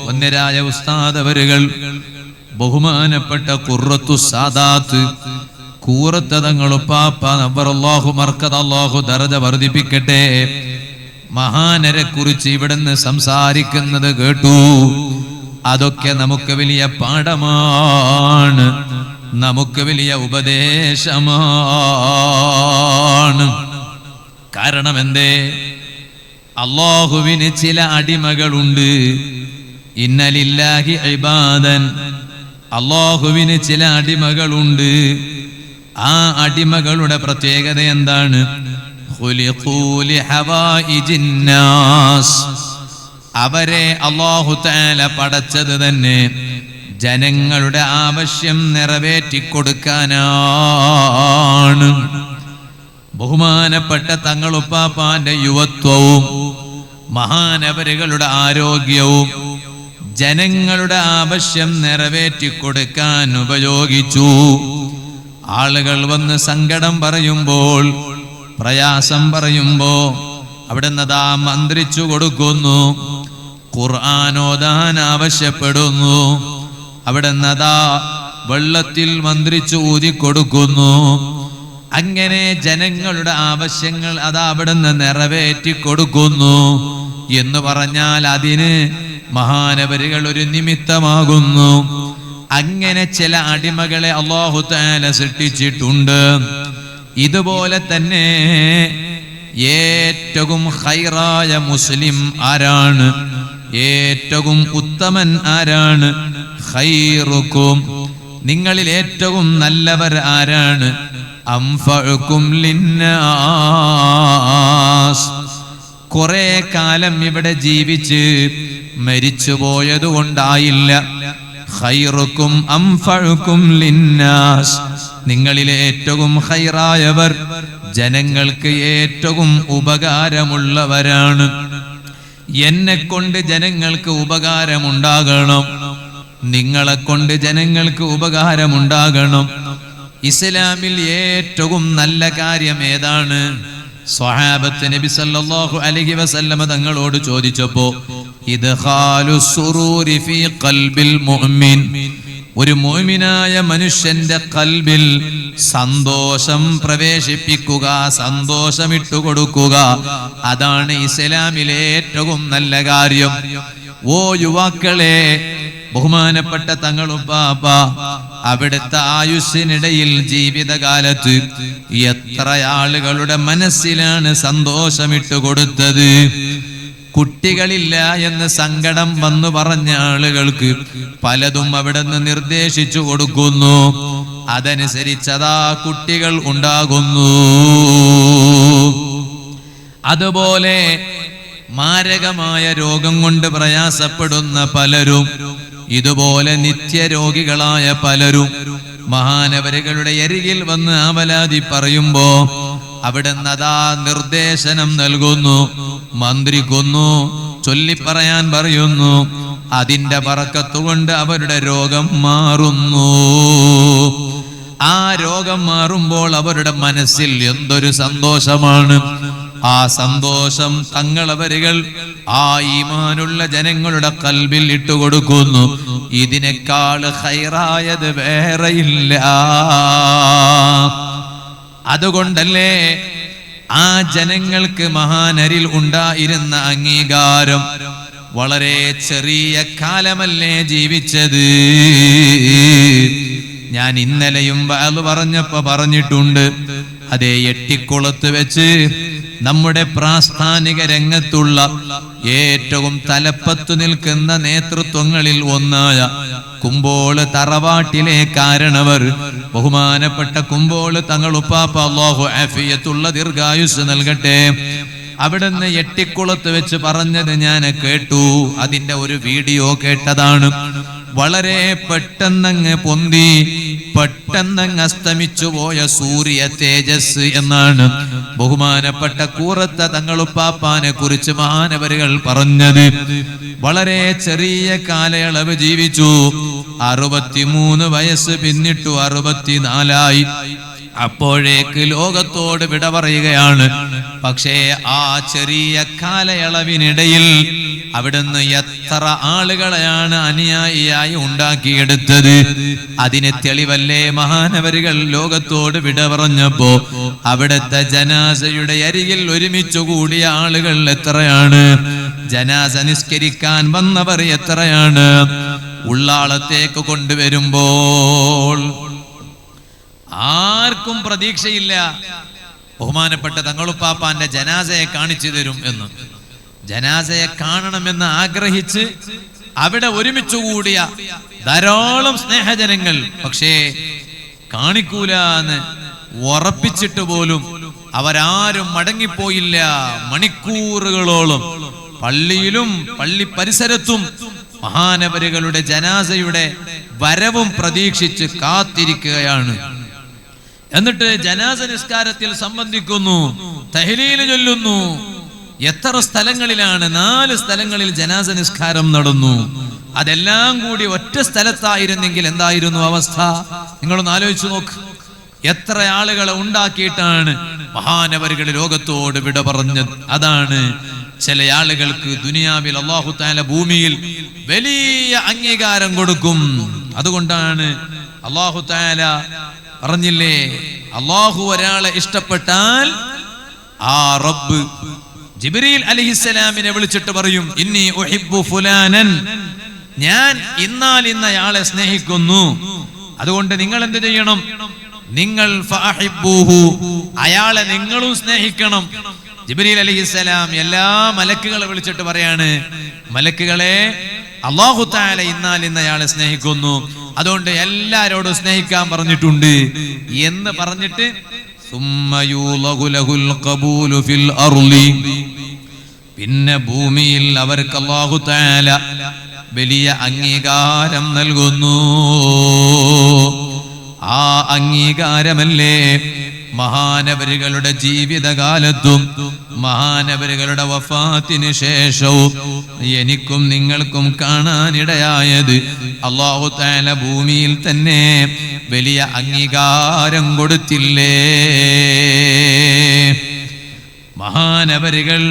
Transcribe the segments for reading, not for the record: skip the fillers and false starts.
ഒന്നരായ ഉസ്താദ് അവരുകൾ ബഹുമാനപ്പെട്ട ഖുർറത്തു സാദാത്ത് കൂറത്ത് തങ്ങളുപ്പാപ്പ നവ്വറല്ലാഹു മർക്കദ, അല്ലാഹു ദറജ വർദ്ധിപ്പിക്കട്ടെ, മഹാനരെ കുറിച്ച് ഇവിടുന്ന് സംസാരിക്കുന്നത് കേട്ടു. അതൊക്കെ നമുക്ക് വലിയ പാഠമാണ്, നമുക്ക് വലിയ ഉപദേശമാണ്. കാരണം എന്തേ? അല്ലാഹുവിന് ചില അടിമകളുണ്ട്. ഇന്നലില്ലാഹി ഇബാദൻ, അല്ലാഹുവിന് ചില അടിമകളുണ്ട്. ആ അടിമകളുടെ പ്രത്യേകത എന്താണ്? ഖുലിഖൂ ലിഹവായിജിൻ നാസ്, അവരെ അല്ലാഹു തആല പടച്ചത് തന്നെ ജനങ്ങളുടെ ആവശ്യം നിറവേറ്റിക്കൊടുക്കാനാണ്. ബഹുമാനപ്പെട്ട തങ്ങളുപ്പാപ്പാന്റെ യുവത്വവും മഹാനവരുകളുടെ ആരോഗ്യവും ജനങ്ങളുടെ ആവശ്യം നിറവേറ്റിക്കൊടുക്കാൻ ഉപയോഗിച്ചു. ആളുകൾ വന്ന് സങ്കടം പറയുമ്പോൾ, പ്രയാസം പറയുമ്പോ അവിടുന്ന് അതാ മന്ത്രിച്ചു കൊടുക്കുന്നു, ഖുർആൻ ഓതാൻ ആവശ്യപ്പെടുന്നു. അവിടുന്ന് അതാ വെള്ളത്തിൽ മന്ത്രിച്ചു ഊതിക്കൊടുക്കുന്നു. അങ്ങനെ ജനങ്ങളുടെ ആവശ്യങ്ങൾ അതാ അവിടുന്ന് നിറവേറ്റി കൊടുക്കുന്നു എന്ന് പറഞ്ഞാൽ അതിന് മഹാനവരുകൾ ഒരു നിമിത്തമാകുന്നു. അങ്ങനെ ചില അടിമകളെ അല്ലാഹു തആല സൃഷ്ടിച്ചിട്ടുണ്ട്. ഇതുപോലെ തന്നെ ഏറ്റവും ഖൈറായ മുസ്ലിം ആരാണ്? ഏറ്റവും ഉത്തമൻ ആരാണ്? ഖൈറുക്കും, നിങ്ങളിൽ ഏറ്റവും നല്ലവർ ആരാണ്? അംഫഉകും ലിന്നാസ്, കുറെ കാലം ഇവിടെ ജീവിച്ച് മരിച്ചു പോയതുകൊണ്ടായില്ല. ഖൈറുക്കും അംഫഉകും ലിന്നാസ്, നിങ്ങളിലെ ഏറ്റവും ഖൈറായവർ ജനങ്ങൾക്ക് ഏറ്റവും ഉപകാരമുള്ളവരാണ്. എന്നെ കൊണ്ട് ജനങ്ങൾക്ക് ഉപകാരമുണ്ടാകണം, നിങ്ങളെ കൊണ്ട് ജനങ്ങൾക്ക് ഉപകാരമുണ്ടാകണം. ഇസ്ലാമിൽ ഏറ്റവും നല്ല കാര്യം ഏതാണ്? സ്വഹാബത്ത് നബി സല്ലല്ലാഹു അലൈഹി വസല്ലമ തങ്ങളോട് ചോദിച്ചപ്പോ ഇദ്ഖാലു സുറൂരി ഫീ ഖൽബിൽ മുഅ്മിൻ, ഒരു മുഅ്മിനായ മനുഷ്യന്റെ ഖൽബിൽ സന്തോഷം പ്രവേശിപ്പിക്കുക, സന്തോഷമിട്ടു കൊടുക്കുക, അതാണ് ഇസ്ലാമിലെ ഏറ്റവും നല്ല കാര്യം. ഓ യുവാക്കളെ, ബഹുമാനപ്പെട്ട തങ്ങളുപ്പാപ്പ അവിടുത്തെ ആയുസ്സിനിടയിൽ ജീവിതകാലത്ത് എത്ര ആളുകളുടെ മനസ്സിലാണ് സന്തോഷമിട്ട് കൊടുത്തത്. കുട്ടികളില്ല എന്ന് സങ്കടം വന്നു പറഞ്ഞ ആളുകൾക്ക് പലതും അവിടുന്ന് നിർദ്ദേശിച്ചു കൊടുക്കുന്നു. അതനുസരിച്ചതാ കുട്ടികൾ ഉണ്ടാകുന്നു. അതുപോലെ മാരകമായ രോഗം കൊണ്ട് പ്രയാസപ്പെടുന്ന പലരും, ഇതുപോലെ നിത്യരോഗികളായ പലരും മഹാനവരുകളുടെ അരികിൽ വന്ന് ആവലാതി പറയുമ്പോ അവിടുന്ന് അതാ നിർദ്ദേശനം നൽകുന്നു, മന്ത്രിക്കുന്നു, ചൊല്ലിപ്പറയാൻ പറയുന്നു. അതിന്റെ ബറക്കത്തുകൊണ്ട് അവരുടെ രോഗം മാറുന്നു. ആ രോഗം മാറുമ്പോൾ അവരുടെ മനസ്സിൽ എന്തൊരു സന്തോഷമാണ്. ആ സന്തോഷം തങ്ങളവരുകൾ ആ ഈമാനുള്ള ജനങ്ങളുടെ ഖൽബിൽ ഇട്ടുകൊടുക്കുന്നു. ഇതിനേക്കാൾ ഖൈറായത് വേറെയില്ല. അതുകൊണ്ടല്ലേ ആ ജനങ്ങൾക്ക് മഹാനരിൽ ഉണ്ടായിരുന്ന അംഗീകാരം. വളരെ ചെറിയ കാലമല്ലേ ജീവിച്ചത്. ഞാൻ ഇന്നലെയും അത് പറഞ്ഞപ്പോ പറഞ്ഞിട്ടുണ്ട്, അതേ എട്ടിക്കുളത്ത് വെച്ച് നമ്മുടെ പ്രാസ്ഥാനിക രംഗത്തുള്ള ഏറ്റവും തലപ്പത്തു നിൽക്കുന്ന നേതൃത്വങ്ങളിൽ ഒന്നായ കുമ്പോള് തറവാട്ടിലെ കാരണവർ ബഹുമാനപ്പെട്ട കുമ്പോള് തങ്ങളുപ്പാപ്പ അല്ലാഹു ആഫിയത്തുള്ള ദീർഘായുസ് നൽകട്ടെ, അവിടുന്ന് എട്ടിക്കുളത്ത് വെച്ച് പറഞ്ഞത് ഞാൻ കേട്ടു. അതിന്റെ ഒരു വീഡിയോ കേട്ടതാണ്. വളരെ പെട്ടെന്നങ്ങ് പൊന്തി പെട്ടെന്നങ്ങ് അസ്തമിച്ചു പോയ സൂര്യ തേജസ് എന്നാണ് ബഹുമാനപ്പെട്ട കൂറത്ത തങ്ങളുപ്പാപ്പാനെ കുറിച്ച് മഹാനവരുകൾ പറഞ്ഞത്. വളരെ ചെറിയ കാലയളവ് ജീവിച്ചു. 63 വയസ്സ് പിന്നിട്ടു 64ആയി. അപ്പോഴേക്ക് ലോകത്തോട് വിട പറയുകയാണ്. പക്ഷേ ആ ചെറിയ കാലയളവിനിടയിൽ അവിടുന്ന് എത്ര ആളുകളെയാണ് അനുയായിയായി ഉണ്ടാക്കിയെടുത്തത്. അതിന് തെളിവല്ലേ മഹാനവരുകൾ ലോകത്തോട് വിട പറഞ്ഞപ്പോ അവിടുത്തെ ജനാസയുടെ അരികിൽ ഒരുമിച്ചു കൂടിയ ആളുകൾ എത്രയാണ്? ജനാസ നിസ്കരിക്കാൻ വന്നവർ എത്രയാണ്? ഉള്ളാളത്തേക്ക് കൊണ്ടുവരുമ്പോൾ ആർക്കും പ്രതീക്ഷയില്ല ബഹുമാനപ്പെട്ട തങ്ങളുപ്പാപ്പാന്റെ ജനാസയെ കാണിച്ചു തരും എന്ന്. ജനാസയെ കാണണമെന്ന് ആഗ്രഹിച്ച് അവിടെ ഒരുമിച്ചു കൂടിയ ധാരാളം സ്നേഹജനങ്ങൾ, പക്ഷേ കാണിക്കൂല എന്ന് ഉറപ്പിച്ചിട്ട് പോലും അവരാരും മടങ്ങിപ്പോയില്ല. മണിക്കൂറുകളോളം പള്ളിയിലും പള്ളി പരിസരത്തും മഹാനവരുകളുടെ ജനാസയുടെ വരവും പ്രതീക്ഷിച്ച് കാത്തിരിക്കുകയാണ്. എന്നിട്ട് ജനാസ നിസ്കാരത്തിൽ സംബന്ധിക്കുന്നു, തഹ്ലീൽ ചൊല്ലുന്നു. എത്ര സ്ഥലങ്ങളിലാണ്? 4 സ്ഥലങ്ങളിൽ ജനാസ നിസ്കാരം നടന്നു. അതെല്ലാം കൂടി ഒറ്റ സ്ഥലത്തായിരുന്നെങ്കിൽ എന്തായിരുന്നു അവസ്ഥ? നിങ്ങളൊന്ന് ആലോചിച്ചു നോക്ക്. എത്ര ആളുകളെ ഉണ്ടാക്കിയിട്ടാണ് മഹാനവരുകൾ ലോകത്തോട് വിട പറഞ്ഞത്. അതാണ് ചില ആളുകൾക്ക് ദുനിയാവിൽ അല്ലാഹു തആല ഭൂമിയിൽ വലിയ അംഗീകാരം കൊടുക്കും. അതുകൊണ്ടാണ് അല്ലാഹു തആല പറഞ്ഞില്ലേ, അല്ലാഹു ഒരാളെ ഇഷ്ടപ്പെട്ടാൽ ആ റബ്ബ് ജിബ്രീൽ അലൈഹിസ്സലാമിനെ വിളിച്ചിട്ട് പറയും, ഇന്നി ഉഹിബ്ബു ഫുലാനൻ, ഞാൻ ഇന്നയാളെ സ്നേഹിക്കുന്നു. അതുകൊണ്ട് നിങ്ങൾ എന്ത് ചെയ്യണം? നിങ്ങൾ ഫഅഹിബ്ബൂഹു, അയാളെ നിങ്ങളും സ്നേഹിക്കണം. ജിബ്രീൽ അലൈഹിസ്സലാം എല്ലാ മലക്കുകളെ വിളിച്ചിട്ട് പറയാണ്, മലക്കുകളെ, അല്ലാഹു തആല ഇന്നയാളെ സ്നേഹിക്കുന്നു, അതുകൊണ്ട് എല്ലാരോടും സ്നേഹിക്കാൻ പറഞ്ഞിട്ടുണ്ട് എന്ന് പറഞ്ഞിട്ട് പിന്നെ ഭൂമിയിൽ അവർക്ക് അല്ലാഹു തആല വലിയ അംഗീകാരം നൽകുന്നു. ആ അംഗീകാരമല്ലേ മഹാനവരുകളുടെ ജീവിതകാലത്തും മഹാനവരുകളുടെ വഫാത്തിന് ശേഷവും എനിക്കും നിങ്ങൾക്കും കാണാനിടയായത്. അല്ലാഹു തആല ഭൂമിയിൽ തന്നെ വലിയ അംഗീകാരം കൊടുത്തില്ലേ? മഹാനവരുകൾ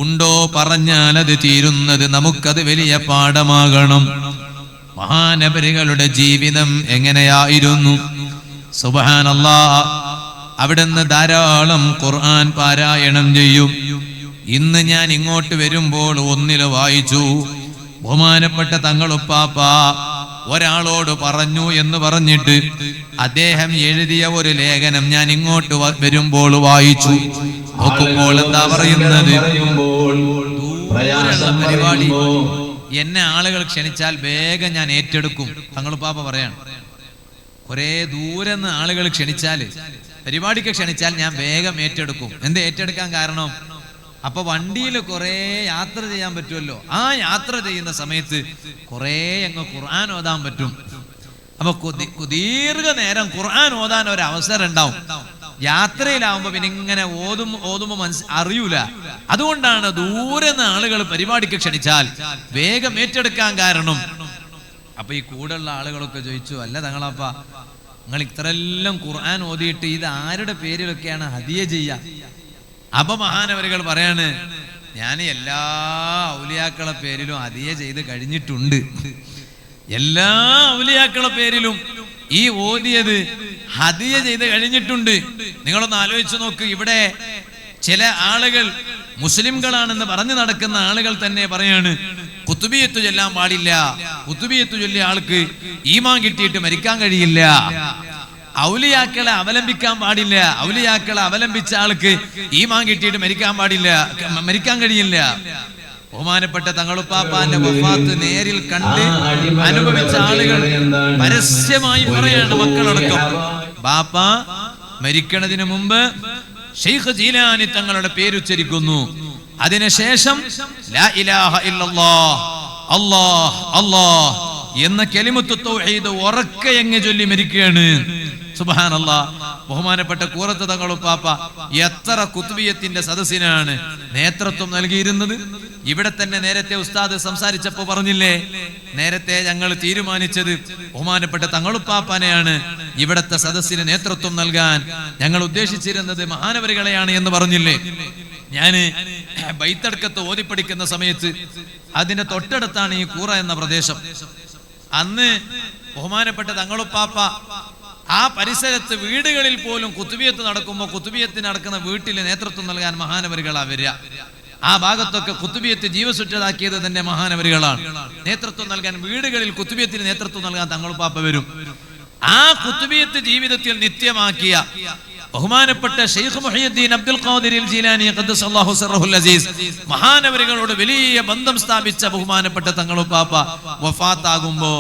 ഉണ്ടോ പറഞ്ഞാൽ അത് തീരുന്നത്, നമുക്കത് വലിയ പാഠമാകണം. മഹാനവരുകളുടെ ജീവിതം എങ്ങനെയായിരുന്നു? സുബ്ഹാനല്ലാഹ്, അവിടുന്ന് ധാരാളം ഖുർആൻ പാരായണം ചെയ്യും. ഇന്ന് ഞാൻ ഇങ്ങോട്ട് വരുമ്പോൾ ഒന്നില് വായിച്ചു, ബഹുമാനപ്പെട്ട തങ്ങളുപ്പാപ്പ ഒരാളോട് പറഞ്ഞു എന്ന് പറഞ്ഞിട്ട് അദ്ദേഹം എഴുതിയ ഒരു ലേഖനം ഞാൻ ഇങ്ങോട്ട് വരുമ്പോൾ വായിച്ചു. നോക്കുമ്പോൾ എന്താ പറയുന്നത്? പരിപാടി എന്നെ ആളുകൾ ക്ഷണിച്ചാൽ വേഗം ഞാൻ ഏറ്റെടുക്കും. തങ്ങളുപ്പാപ്പ പറയാണ്, കുറെ ദൂരെ നിന്ന് ആളുകൾ ക്ഷണിച്ചാല്, പരിപാടിക്ക് ക്ഷണിച്ചാൽ ഞാൻ വേഗം ഏറ്റെടുക്കും. എന്ത് ഏറ്റെടുക്കാൻ കാരണം? അപ്പൊ വണ്ടിയിൽ കുറെ യാത്ര ചെയ്യാൻ പറ്റുമല്ലോ. ആ യാത്ര ചെയ്യുന്ന സമയത്ത് കുറെ അങ്ങ് ഖുർആൻ ഓതാൻ പറ്റും. അപ്പൊ ദീർഘനേരം ഖുർആൻ ഓതാൻ ഒരു അവസരം ഉണ്ടാവും. യാത്രയിലാവുമ്പോ പിന്നെ ഇങ്ങനെ ഓതുമ്പോ അറിയൂല. അതുകൊണ്ടാണ് ദൂരെ നിന്ന് ആളുകൾ പരിപാടിക്ക് ക്ഷണിച്ചാൽ വേഗം ഏറ്റെടുക്കാൻ കാരണം. അപ്പൊ ഈ കൂടെയുള്ള ആളുകളൊക്കെ ചോദിച്ചു, അല്ല തങ്ങളപ്പ, നിങ്ങൾ ഇത്രയെല്ലാം ഖുർആൻ ഓതിയിട്ട് ഇത് ആരുടെ പേരിലൊക്കെയാണ് ഹദിയ ചെയ്യാ? അപ്പൊ മഹാനവരുകൾ പറയാണ്, ഞാൻ എല്ലാ ഔലിയാക്കളെ പേരിലും ഹദിയ ചെയ്ത് കഴിഞ്ഞിട്ടുണ്ട്. എല്ലാ ഔലിയാക്കളെ പേരിലും ഈ ഓതിയത് ഹദിയ ചെയ്ത് കഴിഞ്ഞിട്ടുണ്ട്. നിങ്ങളൊന്ന് ആലോചിച്ചു നോക്ക്. ഇവിടെ ചില ആളുകൾ മുസ്ലിംകളാണെന്ന് പറഞ്ഞു നടക്കുന്ന ആളുകൾ തന്നെ പറയാണ്, ഖുതുബിയത്ത് ചൊല്ലാൻ പാടില്ല, ഖുതുബിയത്ത് ചൊല്ലിയ ആൾക്ക് ഈമാൻ കിട്ടിയിട്ട് മരിക്കാൻ കഴിയില്ല, ഔലിയാക്കളെ അവലംബിക്കാൻ പാടില്ല, ഔലിയാക്കളെ അവലംബിച്ച ആൾക്ക് ഈമാൻ കിട്ടിയിട്ട് മരിക്കാൻ കഴിയില്ല. ബഹുമാനപ്പെട്ട തങ്ങളുപ്പാപ്പാന്റെ വഫാത്ത് നേരിൽ കണ്ട് അനുഭവിച്ച ആളുകൾ പരസ്യമായി പറയാണ്, മക്കളടക്കം, ബാപ്പ മരിക്കണതിന് മുമ്പ് ശൈഖ് ജീലാനി തങ്ങളുടെ പേരുച്ചരിക്കുന്നു. അതിനുശേഷം ലാ ഇലാഹ ഇല്ലല്ലാഹ്, അല്ലാഹ് അല്ലാഹ് എന്ന കലിമത്തു തൗഹീദ് ഉറക്കെ അങ്ങ് ചൊല്ലി മരിക്കുകയാണ്. സുബ്ഹാനല്ലാഹ്. ബഹുമാനപ്പെട്ട കൂറത്ത് തങ്ങളുപ്പാപ്പ എത്ര കുത്തുബിയത്തിന്റെ സദസ്സിനാണ് നേതൃത്വം നൽകിയിരുന്നത്. ഇവിടെ തന്നെ നേരത്തെ ഉസ്താദ് സംസാരിച്ചപ്പോ പറഞ്ഞില്ലേ, നേരത്തെ ഞങ്ങൾ തീരുമാനിച്ചത് ബഹുമാനപ്പെട്ട തങ്ങളുപ്പാപ്പാനെയാണ് ഇവിടത്തെ സദസ്സിന് നേതൃത്വം നൽകാൻ ഞങ്ങൾ ഉദ്ദേശിച്ചിരുന്നത് മഹാനവരികളെയാണ് എന്ന് പറഞ്ഞില്ലേ? ഞാന് ബൈത്തടക്കത്ത് ഓതിപ്പടിക്കുന്ന സമയത്ത് അതിന്റെ തൊട്ടടുത്താണ് ഈ കൂറ എന്ന പ്രദേശം. അന്ന് ബഹുമാനപ്പെട്ട തങ്ങളുപ്പാപ്പ ആ പരിസരത്ത് വീടുകളിൽ പോലും കുത്തുബിയത്ത് നടക്കുമ്പോൾ കുത്തുബിയത്തിന് നടക്കുന്ന വീട്ടിൽ നേതൃത്വം നൽകാൻ മഹാനവരികളാ വരിക. ആ ഭാഗത്തൊക്കെ കുത്തുബിയത്ത് ജീവസുറ്റതാക്കിയത് തന്നെ മഹാനവരികളാണ്. നേതൃത്വം നൽകാൻ വീടുകളിൽ കുത്തുബിയത്തിന് നേതൃത്വം നൽകാൻ തങ്ങളുപ്പാപ്പ വരും. ആ കുത്തുബിയത്ത് ജീവിതത്തിൽ നിത്യമാക്കിയ ബഹുമാനപ്പെട്ട ശൈഖ് മുഹയ്യിദ്ദീൻ അബ്ദുൽ ഖാദിർ ജീലാനി ഖദ്ദസല്ലാഹു സിർറഹുൽ അസീസ് മഹാനവരികളോട് വലിയ ബന്ധം സ്ഥാപിച്ച ബഹുമാനപ്പെട്ട തങ്ങളുപ്പാപ്പ വഫാത്താകുമ്പോ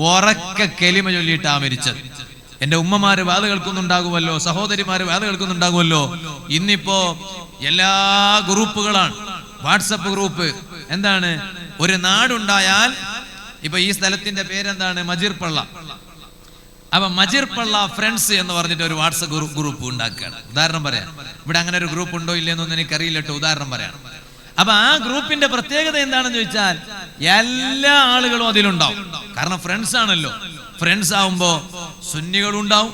ഉറക്കെ കലിമ ചൊല്ലിയിട്ടാ മരിച്ചത്. എന്റെ ഉമ്മമാര് വാത് കേൾക്കുന്നുണ്ടാകുമല്ലോ, സഹോദരിമാര് വാത് കേൾക്കുന്നുണ്ടാകുമല്ലോ. ഇന്നിപ്പോ എല്ലാ ഗ്രൂപ്പുകളാണ്, വാട്സപ്പ് ഗ്രൂപ്പ്. എന്താണ്, ഒരു നാടുണ്ടായാൽ ഇപ്പൊ ഈ സ്ഥലത്തിന്റെ പേരെന്താണ്, മജിർപ്പള്ള. അപ്പൊ മജിർപ്പള്ള ഫ്രണ്ട്സ് എന്ന് പറഞ്ഞിട്ട് ഒരു വാട്സപ്പ് ഗ്രൂപ്പ് ഉണ്ടാക്കുകയാണ്. ഉദാഹരണം പറയാം, ഇവിടെ അങ്ങനെ ഒരു ഗ്രൂപ്പ് ഉണ്ടോ ഇല്ലെന്നൊന്നും എനിക്കറിയില്ല കേട്ടോ, ഉദാഹരണം പറയാം. അപ്പൊ ആ ഗ്രൂപ്പിന്റെ പ്രത്യേകത എന്താണെന്ന് ചോദിച്ചാൽ എല്ലാ ആളുകളും അതിലുണ്ടാവും. കാരണം ഫ്രണ്ട്സ് ആണല്ലോ. ഫ്രണ്ട്സ് ആവുമ്പോ സുന്നികളുണ്ടാവും,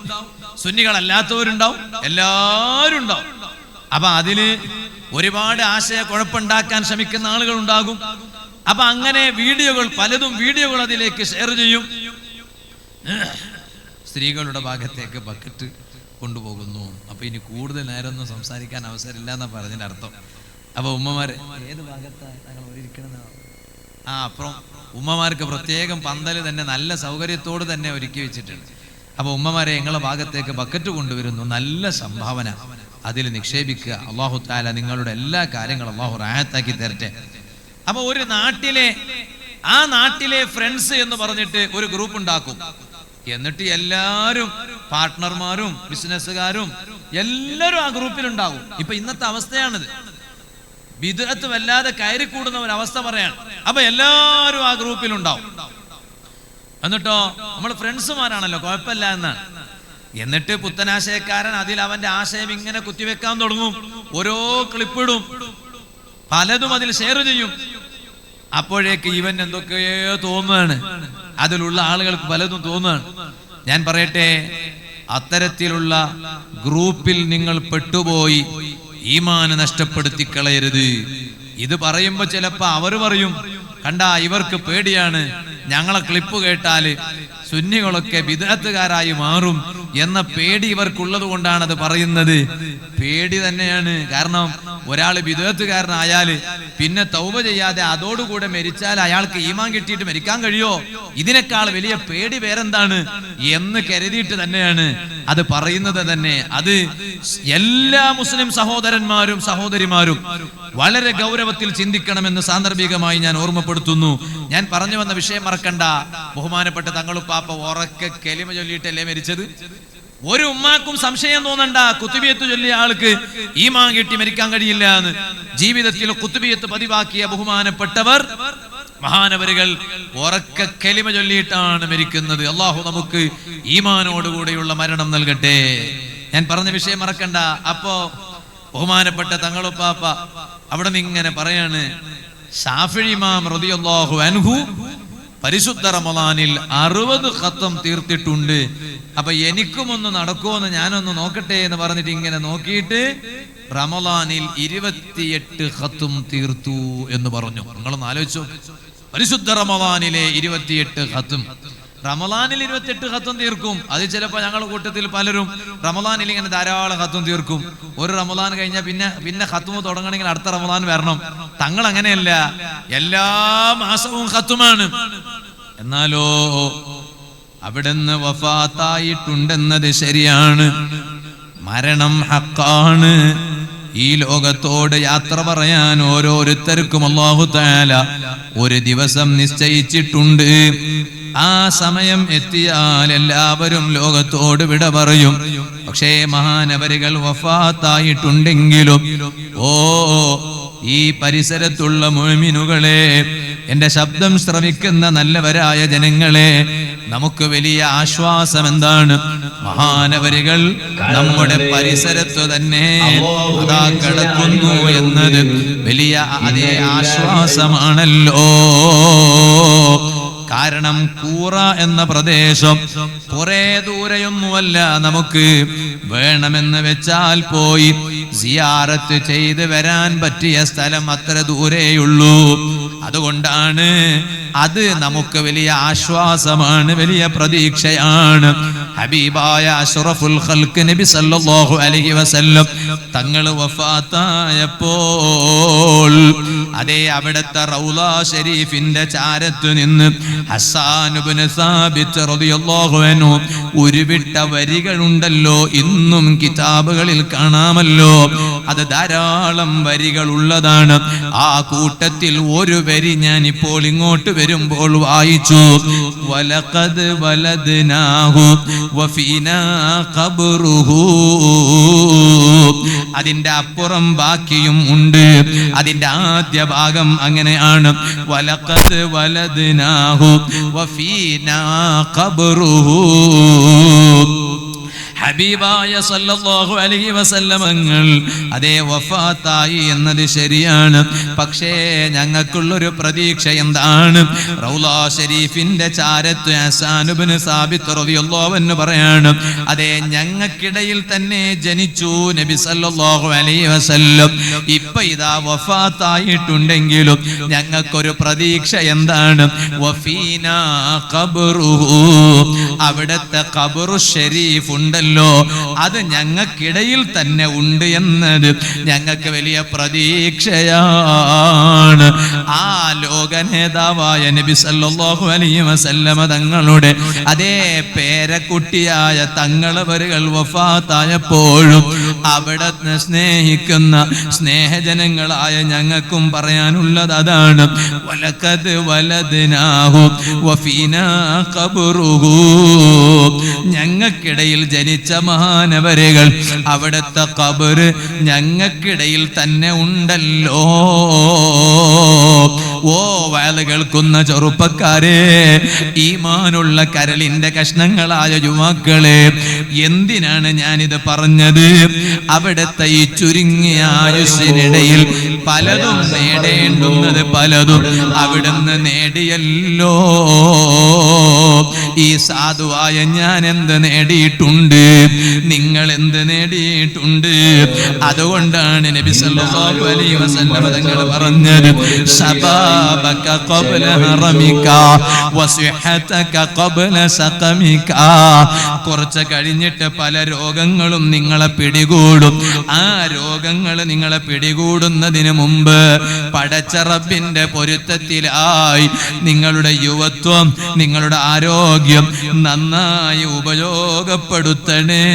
സുന്നികളല്ലാത്തവരുണ്ടാവും, എല്ലാവരും ഉണ്ടാവും. അപ്പൊ അതില് ഒരുപാട് ആശയ കുഴപ്പമുണ്ടാക്കാൻ ശ്രമിക്കുന്ന ആളുകൾ ഉണ്ടാകും. അപ്പൊ അങ്ങനെ വീഡിയോകൾ പലതും വീഡിയോകൾ അതിലേക്ക് ഷെയർ ചെയ്യും. സ്ത്രീകളുടെ ഭാഗത്തേക്ക് ബക്കറ്റ് കൊണ്ടുപോകുന്നു. അപ്പൊ ഇനി കൂടുതൽ നേരമൊന്നും സംസാരിക്കാൻ അവസരമില്ല എന്നാ പറഞ്ഞതിന്റെ അർത്ഥം. അപ്പൊ ഉമ്മമാര് ഏത് ഭാഗത്താണ് അപ്പുറം ഉമ്മമാർക്ക് പ്രത്യേകം പന്തല് തന്നെ നല്ല സൗകര്യത്തോട് തന്നെ ഒരുക്കി വെച്ചിട്ടുണ്ട്. അപ്പൊ ഉമ്മമാരെ ഞങ്ങളെ ഭാഗത്തേക്ക് ബക്കറ്റ് കൊണ്ടുവരുന്നു. നല്ല സംഭാവന അതിൽ നിക്ഷേപിക്കുക. അല്ലാഹു തആല നിങ്ങളുടെ എല്ലാ കാര്യങ്ങളും അല്ലാഹു റാഹത്താക്കി തരട്ടെ. അപ്പൊ ഒരു ആ നാട്ടിലെ ഫ്രണ്ട്സ് എന്ന് പറഞ്ഞിട്ട് ഒരു ഗ്രൂപ്പ് ഉണ്ടാക്കും. എന്നിട്ട് എല്ലാവരും പാർട്ട്ണർമാരും ബിസിനസ്സുകാരും എല്ലാവരും ആ ഗ്രൂപ്പിലുണ്ടാവും. ഇപ്പൊ ഇന്നത്തെ അവസ്ഥയാണിത്. ബിദ്അത്ത് വല്ലാതെ കയറിക്കൂടുന്ന ഒരു അവസ്ഥ പറയാണ്. അപ്പൊ എല്ലാവരും ആ ഗ്രൂപ്പിലുണ്ടാവും. എന്നിട്ടോ നമ്മൾ ഫ്രണ്ട്സുമാരാണല്ലോ, കുഴപ്പമില്ല എന്നാണ്. എന്നിട്ട് പുത്തനാശയക്കാരൻ അതിൽ അവന്റെ ആശയം ഇങ്ങനെ കുത്തിവെക്കാൻ തുടങ്ങും. ഓരോ ക്ലിപ്പിടും, പലതും അതിൽ ഷെയർ ചെയ്യും. അപ്പോഴേക്ക് ഇവൻ എന്തൊക്കെയോ തോന്നുകയാണ്, അതിലുള്ള ആളുകൾക്ക് പലതും തോന്നുകയാണ്. ഞാൻ പറയട്ടെ, അത്തരത്തിലുള്ള ഗ്രൂപ്പിൽ നിങ്ങൾ പെട്ടുപോയി ഈമാന് നഷ്ടപ്പെടുത്തി കളയരുത്. ഇത് പറയുമ്പോ ചിലപ്പോ അവര് പറയും, കണ്ടാ ഇവർക്ക് പേടിയാണ്, ഞങ്ങളെ ക്ലിപ്പ് കേട്ടാല് സുന്നികളൊക്കെ ബിദ്അത്തുകാരായി മാറും എന്ന പേടി ഇവർക്കുള്ളത് കൊണ്ടാണ് അത് പറയുന്നത്. പേടി തന്നെയാണ്. കാരണം ഒരാൾ ബിദ്അത്തുകാരനായാല് പിന്നെ തൗബ ചെയ്യാതെ അതോടുകൂടെ മരിച്ചാൽ അയാൾക്ക് ഈമാൻ കിട്ടിയിട്ട് മരിക്കാൻ കഴിയോ? ഇതിനേക്കാൾ വലിയ പേടി വേറെന്താണ് എന്ന് കരുതിയിട്ട് തന്നെയാണ് അത് പറയുന്നത് തന്നെ. അത് എല്ലാ മുസ്ലിം സഹോദരന്മാരും സഹോദരിമാരും വളരെ ഗൗരവത്തിൽ ചിന്തിക്കണമെന്ന് സാന്ദർഭികമായി ഞാൻ ഓർമ്മപ്പെടുത്തുന്നു. ഞാൻ പറഞ്ഞു വന്ന വിഷയം മറക്കണ്ട. ബഹുമാനപ്പെട്ട തങ്ങളുപ്പാപ്പ ഉറക്കെ കലിമ ചൊല്ലിയിട്ടല്ലേ മരിച്ചത്. ഒരു ഉമ്മാക്കും സംശയം തോന്നണ്ട, കുത്തുബിയത്ത് ചൊല്ലിയ ആൾക്ക് ഈമാൻ കിട്ടി മരിക്കാൻ കഴിയില്ല എന്ന്. ജീവിതത്തിൽ കുത്തുബിയത്ത് പതിവാക്കിയ ബഹുമാനപ്പെട്ടവർ മഹാനവരുകൾ ഉറക്കെ കലിമ ചൊല്ലിയിട്ടാണ് മരിക്കുന്നത്. അള്ളാഹു നമുക്ക് ഈമാനോടുകൂടെയുള്ള മരണം നൽകട്ടെ. ഞാൻ പറഞ്ഞ വിഷയം മറക്കണ്ട. അപ്പോ ബഹുമാനപ്പെട്ട തങ്ങളുപ്പാപ്പ അവിടെ നിന്ന് ഇങ്ങനെ പറയാണ്, ശാഫിഈ ഇമാം റളിയല്ലാഹു അൻഹു പരിശുദ്ധ റമളാനിൽ 60 ഖത്തം തീർത്തിട്ടുണ്ട്. അപ്പൊ എനിക്കും ഒന്ന് നടക്കുമോന്ന് ഞാനൊന്ന് നോക്കട്ടെ എന്ന് പറഞ്ഞിട്ട് ഇങ്ങനെ നോക്കിയിട്ട് റമളാനിൽ 28 ഖത്തും തീർത്തു എന്ന് പറഞ്ഞു. നിങ്ങളൊന്ന് ആലോചിച്ചു, പരിശുദ്ധ റമളാനിലെ 28 ഖത്തും. റമളാനിൽ 28 ഖത്തും തീർക്കും. അത് ചിലപ്പോ ഞങ്ങളുടെ കൂട്ടത്തിൽ പലരും റമളാനിൽ ഇങ്ങനെ ധാരാളം ഖത്തും തീർക്കും. ഒരു റമളാൻ കഴിഞ്ഞാൽ പിന്നെ ഖത്തും തുടങ്ങണമെങ്കിൽ അടുത്ത റമളാൻ വരണം. തങ്ങൾ അങ്ങനെയല്ല, എല്ലാ മാസവും ഖത്തുമാണ്. എന്നാലോ അവിടുന്ന് വഫാത്തായിട്ടുണ്ടെന്നത് ശരിയാണ്, മരണം ഹക്കാണ്. ഈ ലോകത്തോട് യാത്ര പറയാൻ ഓരോരുത്തർക്കും അല്ലാഹു തആല ഒരു ദിവസം നിശ്ചയിച്ചിട്ടുണ്ട്. ആ സമയം എത്തിയാൽ എല്ലാവരും ലോകത്തോട് വിട പറയും. പക്ഷേ മഹാനവരുകൾ വഫാത്തായിട്ടുണ്ടെങ്കിലും ഈ പരിസരത്തുള്ള മുഅ്മിനുകളെ, എന്റെ ശബ്ദം ശ്രവിക്കുന്ന നല്ലവരായ ജനങ്ങളെ, നമുക്ക് വലിയ ആശ്വാസം എന്താണ്? മഹാനവരുകൾ നമ്മുടെ പരിസരത്ത് തന്നെ അതാ കിടക്കുന്നു എന്നത് വലിയ അതേ ആശ്വാസമാണല്ലോ. കാരണം കൂറ എന്ന പ്രദേശം കുറെ ദൂരെയൊന്നുമല്ല, നമുക്ക് വേണമെന്ന് വെച്ചാൽ പോയി സിയാറത്ത് ചെയ്ത് വരാൻ പറ്റിയ സ്ഥലം അത്ര ദൂരെയുള്ളൂ. അതുകൊണ്ടാണ് അത് നമുക്ക് വലിയ ആശ്വാസമാണ്, വലിയ പ്രതീക്ഷയാണ്. ഹബീബായ അഷ്റഫുൽ ഖൽഖ് നബി സല്ലല്ലാഹു അലൈഹി വസല്ലം തങ്ങൾ വഫാത്തായപ്പോൾ അതേ അവിടുത്തെ റൗള ഷരീഫിന്റെ ചാരത്തു നിന്ന് ഹസ്സാൻ ഇബ്നു സാബിത്ത് റളിയല്ലാഹു അൻഹു ഉരുവിട്ട വരികളുണ്ടല്ലോ, ഇന്നും കിതാബുകളിൽ കാണാമല്ലോ. അത് ധാരാളം വരികൾ ഉള്ളതാണ്. ആ കൂട്ടത്തിൽ ഒരു വരി ഞാൻ ഇപ്പോൾ ഇങ്ങോട്ട് വരുമ്പോൾ വായിച്ചു. വലഖദ് വലദ്നാഹു വഫീനാ ഖബ്റുഹു. അതിന്റെ അപ്പുറം ബാക്കിയും ഉണ്ട്. അതിന്റെ ആദ്യ ഭാഗം അങ്ങനെയാണ്, വലഖദ് വലദ്നാഹു വഫീനാ ഖബ്റുഹു. ഹബീബായ സല്ലല്ലാഹു അലൈഹി വസല്ലമങ്ങൾ അതേ വഫാത്തായി എന്നത് ശരിയാണ്. പക്ഷേ ഞങ്ങൾക്കുള്ളൊരു പ്രതീക്ഷ എന്താണ്? റൗള ഷരീഫിന്റെ ചാരത്ത് ഹസ്സാൻ ഇബ്നു സാബിത്ത് റളിയല്ലാഹു അൻഹു പറയാണ്, അതേ ഞങ്ങൾക്കിടയിൽ തന്നെ ജനിച്ചു നബി സല്ലല്ലാഹു അലൈഹി വസല്ലം. ഇപ്പൊ ഇതാ വഫാത്തായിട്ടുണ്ടെങ്കിലും ഞങ്ങൾക്കൊരു പ്രതീക്ഷ എന്താണ്? വഫീനാ ഖബ്റുഹു. അവിടുത്തെ ഖബ്റു ഷരീഫ് ഉണ്ടല്ലോ, അത് ഞങ്ങൾക്കിടയിൽ തന്നെ ഉണ്ട് എന്നത് ഞങ്ങൾക്ക് വലിയ പ്രതീക്ഷയാണ്. ആ ലോക നേതാവായ നബി സല്ലല്ലാഹു അലൈഹി വസല്ലമ തങ്ങളുടെ അതേ പേരക്കുട്ടിയായ തങ്ങളവരുകൾ വഫാത്തായപ്പോഴും അവിടുന്ന് സ്നേഹിക്കുന്ന സ്നേഹജനങ്ങളായ ഞങ്ങൾക്കും പറയാനുള്ളത് അതാണ്. വലഖദ് വലദ്നാഹു വഫീനാ ഖബ്റുഹു. ഞങ്ങൾക്കിടയിൽ ജനിച്ച മഹാനവരുകൾ അവിടുത്തെ ഖബർ ഞങ്ങൾക്കിടയിൽ തന്നെ ഉണ്ടല്ലോ. ഓ വയല് കേൾക്കുന്ന ചെറുപ്പക്കാരെ, ഈമാനുള്ള കരളിന്റെ കഷ്ണങ്ങളായ യുവാക്കളെ, എന്തിനാണ് ഞാനിത് പറഞ്ഞത്? അവിടുത്തെ ഈ ചുരുങ്ങിയ ആയുസ്സിനിടയിൽ പലതും നേടേണ്ടുന്നത് പലതും അവിടുന്ന് നേടിയല്ലോ. ഈ സാധുവായ ഞാൻ എന്ത് നേടിയിട്ടുണ്ട്? നിങ്ങൾ എന്ത് നേടിയിട്ടുണ്ട്? അതുകൊണ്ടാണ് നബി സല്ലല്ലാഹു അലൈഹി വസല്ലം തങ്ങൾ പറഞ്ഞത്, ശബാബക ഖബ്ല ഹറമിക വസിഹതക ഖബ്ല സഖമിക. കുറച്ച് കഴിഞ്ഞിട്ട് പല രോഗങ്ങളും നിങ്ങളെ പിടികൂടും. ആ രോഗങ്ങൾ നിങ്ങളെ പിടികൂടുന്നതിന് മുമ്പ് പടച്ച റബ്ബിന്റെ പൊരുത്തത്തിലായി നിങ്ങളുടെ യുവത്വം, നിങ്ങളുടെ ആരോഗ്യം നന്നായി ഉപയോഗപ്പെടുത്തണേ.